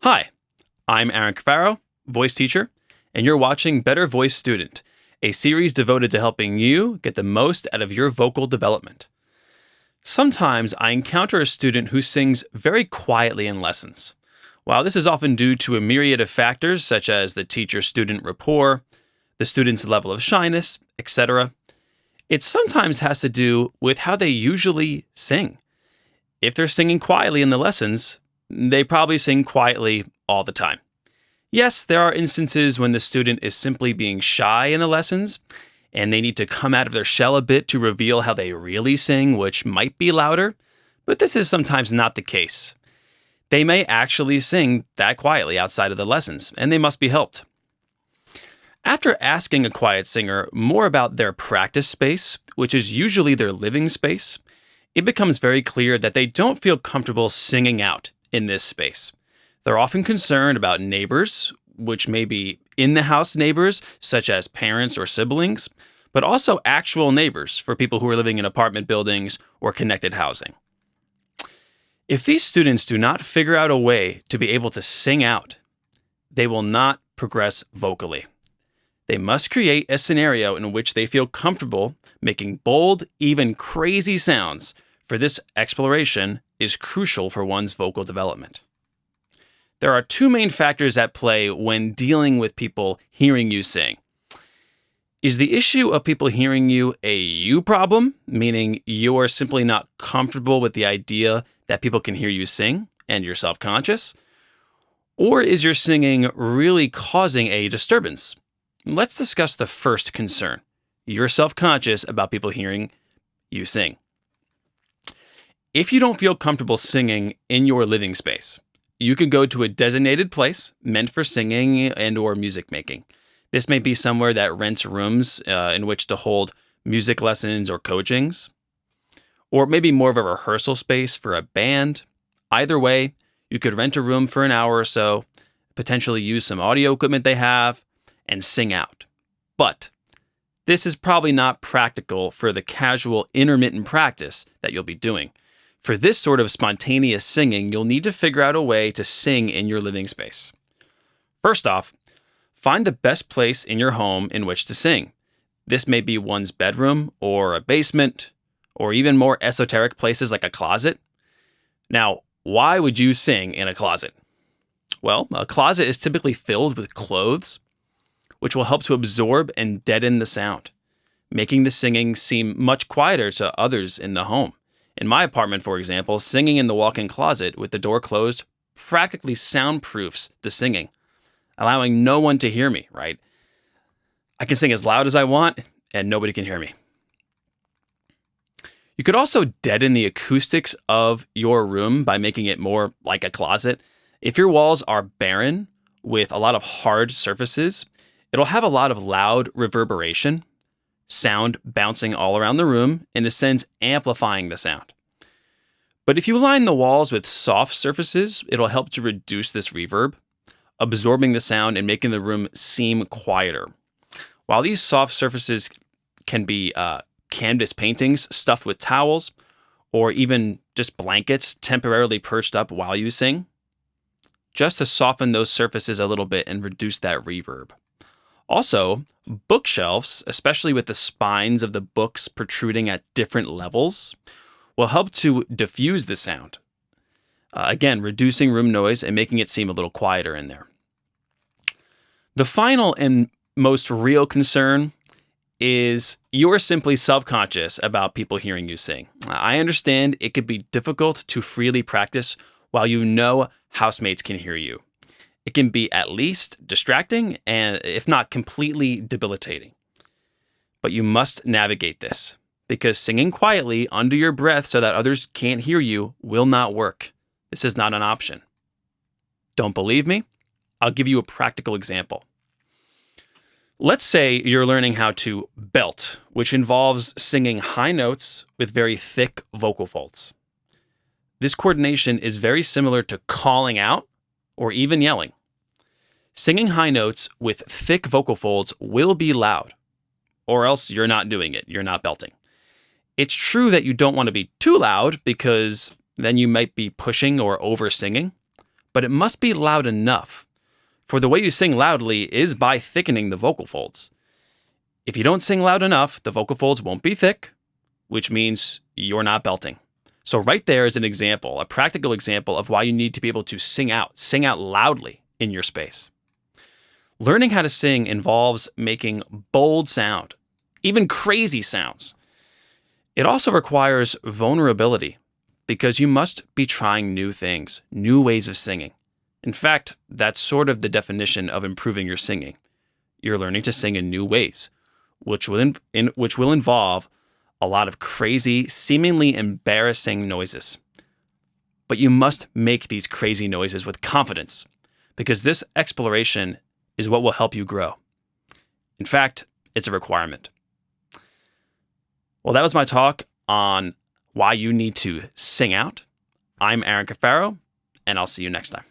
Hi, I'm Aaron Cafaro, voice teacher, and you're watching Better Voice Student, a series devoted to helping you get the most out of your vocal development. Sometimes I encounter a student who sings very quietly in lessons. While this is often due to a myriad of factors such as the teacher-student rapport, the student's level of shyness, etc., it sometimes has to do with how they usually sing. If they're singing quietly in the lessons, they probably sing quietly all the time. Yes, there are instances when the student is simply being shy in the lessons and they need to come out of their shell a bit to reveal how they really sing, which might be louder, but this is sometimes not the case. They may actually sing that quietly outside of the lessons, and they must be helped. After asking a quiet singer more about their practice space, which is usually their living space, it becomes very clear that they don't feel comfortable singing out in this space. They're often concerned about neighbors, which may be in-the-house neighbors, such as parents or siblings, but also actual neighbors for people who are living in apartment buildings or connected housing. If these students do not figure out a way to be able to sing out, they will not progress vocally. They must create a scenario in which they feel comfortable making bold, even crazy sounds. For this exploration is crucial for one's vocal development. There are two main factors at play when dealing with people hearing you sing. Is the issue of people hearing you a you problem, meaning you are simply not comfortable with the idea that people can hear you sing and you're self-conscious? Or is your singing really causing a disturbance? Let's discuss the first concern. You're self-conscious about people hearing you sing. If you don't feel comfortable singing in your living space, you can go to a designated place meant for singing and or music making. This may be somewhere that rents rooms in which to hold music lessons or coachings, or maybe more of a rehearsal space for a band. Either way, you could rent a room for an hour or so, potentially use some audio equipment they have, and sing out. But this is probably not practical for the casual intermittent practice that you'll be doing. For this sort of spontaneous singing, you'll need to figure out a way to sing in your living space. First off, find the best place in your home in which to sing. This may be one's bedroom or a basement, or even more esoteric places like a closet. Now, why would you sing in a closet? Well, a closet is typically filled with clothes, which will help to absorb and deaden the sound, making the singing seem much quieter to others in the home. In my apartment, for example, singing in the walk-in closet with the door closed practically soundproofs the singing, allowing no one to hear me, right? I can sing as loud as I want and nobody can hear me. You could also deaden the acoustics of your room by making it more like a closet. If your walls are barren with a lot of hard surfaces, it'll have a lot of loud reverberation, sound bouncing all around the room, in a sense amplifying the sound. But if you line the walls with soft surfaces, it'll help to reduce this reverb, absorbing the sound and making the room seem quieter. While these soft surfaces can be canvas paintings stuffed with towels, or even just blankets temporarily perched up while you sing, just to soften those surfaces a little bit and reduce that reverb. Also, bookshelves, especially with the spines of the books protruding at different levels, will help to diffuse the sound. Again, reducing room noise and making it seem a little quieter in there. The final and most real concern is you're simply self-conscious about people hearing you sing. I understand it could be difficult to freely practice while you know housemates can hear you. It can be at least distracting and, if not completely debilitating. But you must navigate this, because singing quietly under your breath so that others can't hear you will not work. This is not an option. Don't believe me? I'll give you a practical example. Let's say you're learning how to belt, which involves singing high notes with very thick vocal folds. This coordination is very similar to calling out or even yelling. Singing high notes with thick vocal folds will be loud, or else you're not doing it, you're not belting. It's true that you don't want to be too loud because then you might be pushing or over singing, but it must be loud enough. For the way you sing loudly is by thickening the vocal folds. If you don't sing loud enough, the vocal folds won't be thick, which means you're not belting. So right there is an example, a practical example of why you need to be able to sing out loudly in your space. Learning how to sing involves making bold sound, even crazy sounds. It also requires vulnerability because you must be trying new things, new ways of singing. In fact, that's sort of the definition of improving your singing. You're learning to sing in new ways, which will involve a lot of crazy, seemingly embarrassing noises. But you must make these crazy noises with confidence because this exploration is what will help you grow. In fact, it's a requirement. Well, that was my talk on why you need to sing out. I'm Aaron Cafaro, and I'll see you next time.